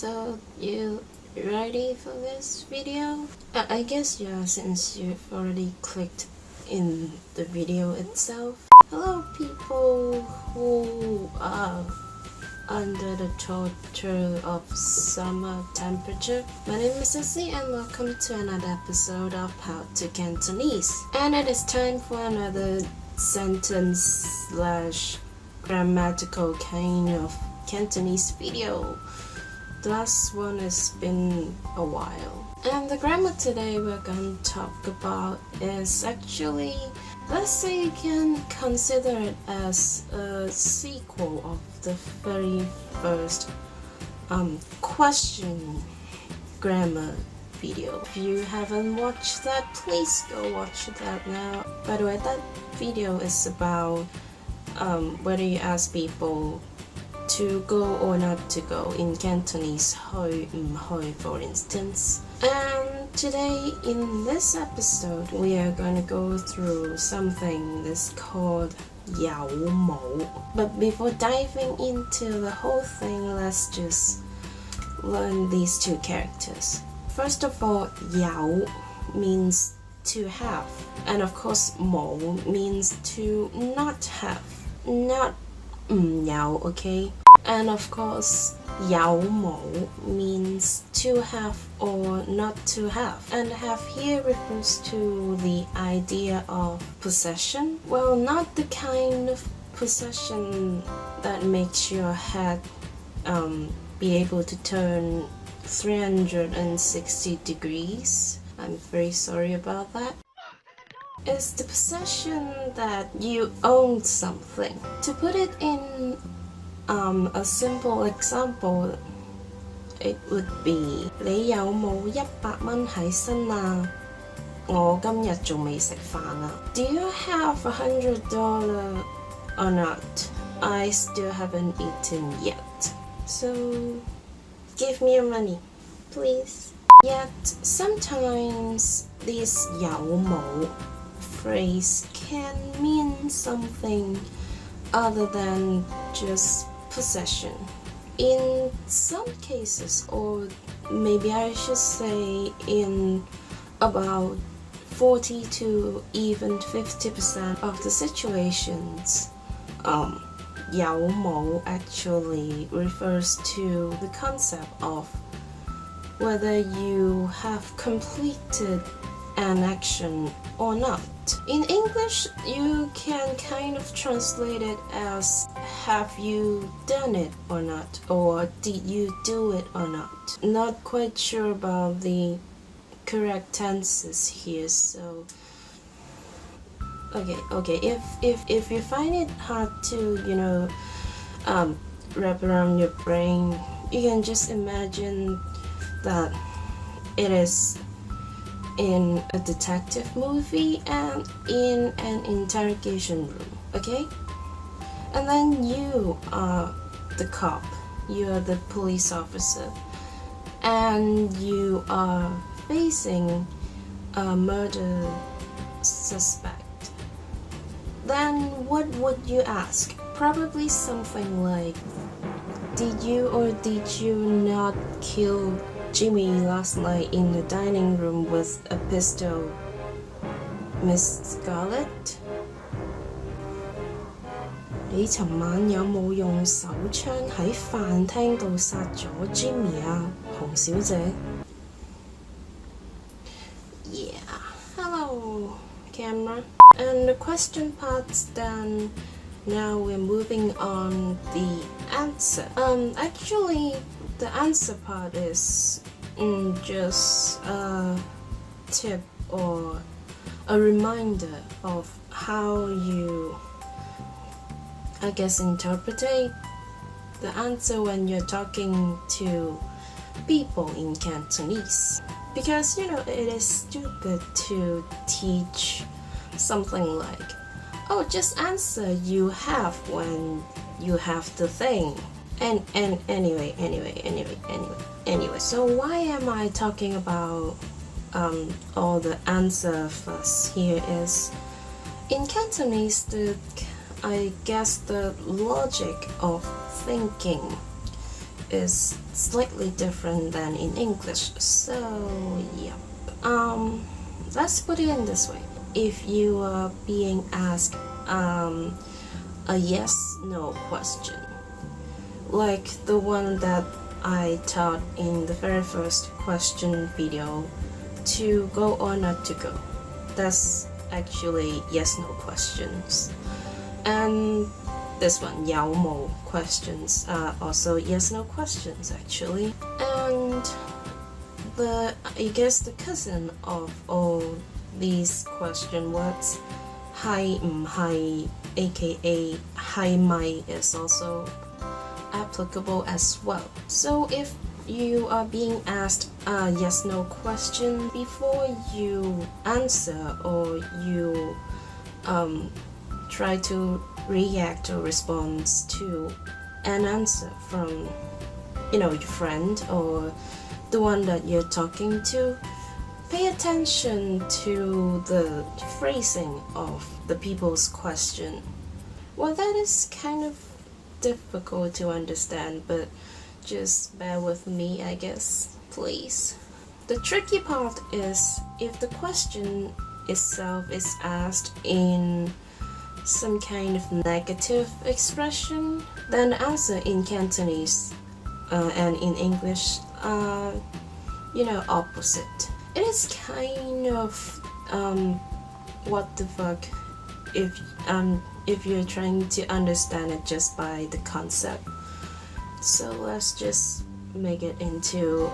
So you ready for this video? I guess yeah, since you've already clicked in the video itself. Hello people who are under the torture of summer temperature. My name is Ceci and welcome to another episode of How to Cantonese. And it is time for another sentence / grammatical kind of Cantonese video. The last one has been a while. And the grammar today we're going to talk about is actually, let's say you can consider it as a sequel of the very first question grammar video. If you haven't watched that, please go watch that now. By the way, that video is about whether you ask people to go or not to go in Cantonese, 去唔去 for instance. And today in this episode we are going to go through something that's called 有冇. But before diving into the whole thing, let's just learn these two characters. First of all, 有 means to have, and of course 冇 means to not have, not 唔有, okay? And of course 有冇 means to have or not to have, and have here refers to the idea of possession. Well, not the kind of possession that makes your head be able to turn 360 degrees. I'm very sorry about that. It's the possession that you own something. To put it in a simple example, it would be 你有冇100蚊喺身啊？我今日仲未食飯啊。Do you have $100 or not? I still haven't eaten yet. So give me your money, please. Yet sometimes this 有冇 phrase can mean something other than just possession. In some cases, or maybe I should say in about 40 to even 50% of the situations, 有冇 actually refers to the concept of whether you have completed an action or not. In English, you can kind of translate it as have you done it or not, or did you do it or not. Not quite sure about the correct tenses here, so okay, if you find it hard to wrap around your brain, you can just imagine that it is in a detective movie and in an interrogation room, okay? And then you are the cop, you are the police officer, and you are facing a murder suspect. Then what would you ask? Probably something like, did you or did you not kill Jimmy last night in the dining room with a pistol, Miss Scarlett? 你尋晚有冇用手槍喺飯廳度殺咗 Jimmy 啊，洪小姐? Yeah, hello, camera. And the question part's done. Now we're moving on the answer. Actually, the answer part is just a tip or a reminder of how you, I guess, interpretate the answer when you're talking to people in Cantonese. Because, it is stupid to teach something like, oh, just answer you have when you have the thing. And anyway. So why am I talking about all the answer fuss here is, in Cantonese, I guess the logic of thinking is slightly different than in English. So yeah, let's put it in this way. If you are being asked a yes/no question, like the one that I taught in the very first question video, to go or not to go, that's actually yes/no questions. And this one, 有冇 questions, are also yes/no questions actually. And I guess the cousin of all these question words, 係唔係 aka 係咪 is also applicable as well. So if you are being asked a yes/no question, before you answer or you try to react or respond to an answer from your friend or the one that you're talking to, pay attention to the phrasing of the people's question. Well, that is kind of difficult to understand, but just bear with me, I guess, please. The tricky part is if the question itself is asked in some kind of negative expression, then the answer in Cantonese and in English are, opposite. It is kind of what the fuck if you're trying to understand it just by the concept. So let's just make it into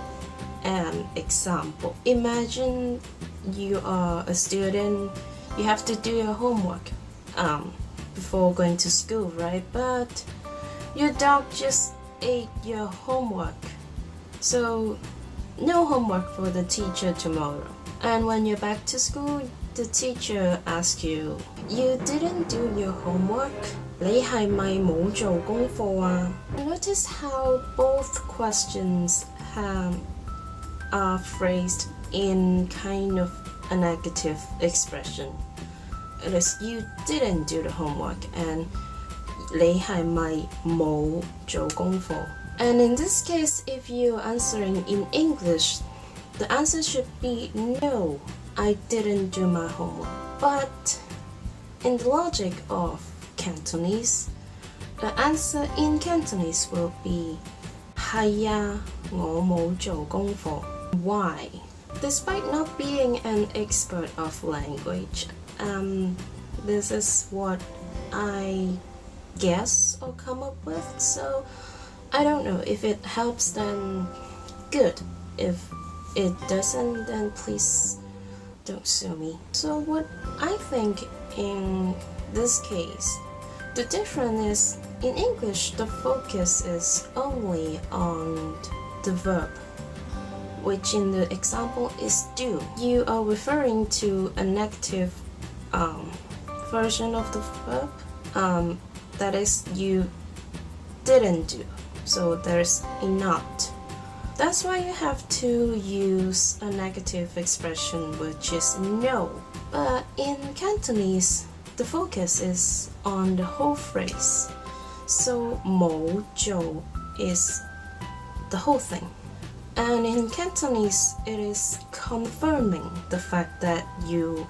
an example. Imagine you are a student, you have to do your homework before going to school, right? But your dog just ate your homework, so no homework for the teacher tomorrow. And when you're back to school, the teacher asks you, you didn't do your homework? 你係咪冇做功課啊? Notice how both questions are phrased in kind of a negative expression. It is you didn't do the homework and 你係咪冇做功課? And in this case, if you're answering in English, the answer should be no, I didn't do my homework. But in the logic of Cantonese, the answer in Cantonese will be 係啊，我冇做功課. Why? Despite not being an expert of language, this is what I guess or come up with. So I don't know. If it helps, then good. If it doesn't, then please don't sue me. So what I think in this case, the difference is in English the focus is only on the verb, which in the example is do. You are referring to a negative version of the verb, that is you didn't do, so there's a not. That's why you have to use a negative expression, which is no. But in Cantonese, the focus is on the whole phrase, so 冇做 is the whole thing. And in Cantonese, it is confirming the fact that you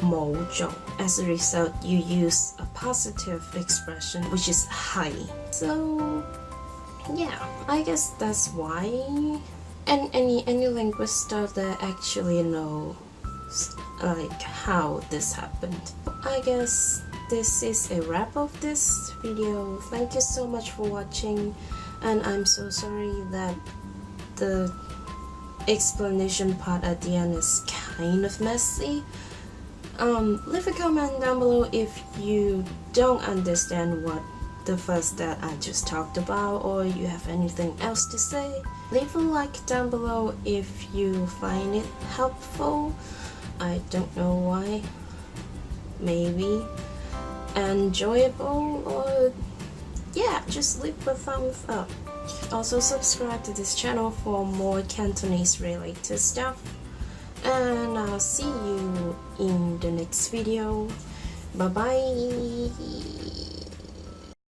冇做. As a result, you use a positive expression, which is 係. So yeah, I guess that's why. And any linguist stuff that actually know like how this happened. I guess this is a wrap of this video. Thank you so much for watching, and I'm so sorry that the explanation part at the end is kind of messy. Leave a comment down below if you don't understand what the first that I just talked about, or you have anything else to say. Leave a like down below if you find it helpful. I don't know why. Maybe enjoyable, or yeah, just leave a thumbs up. Also subscribe to this channel for more Cantonese related stuff, and I'll see you in the next video. Bye bye.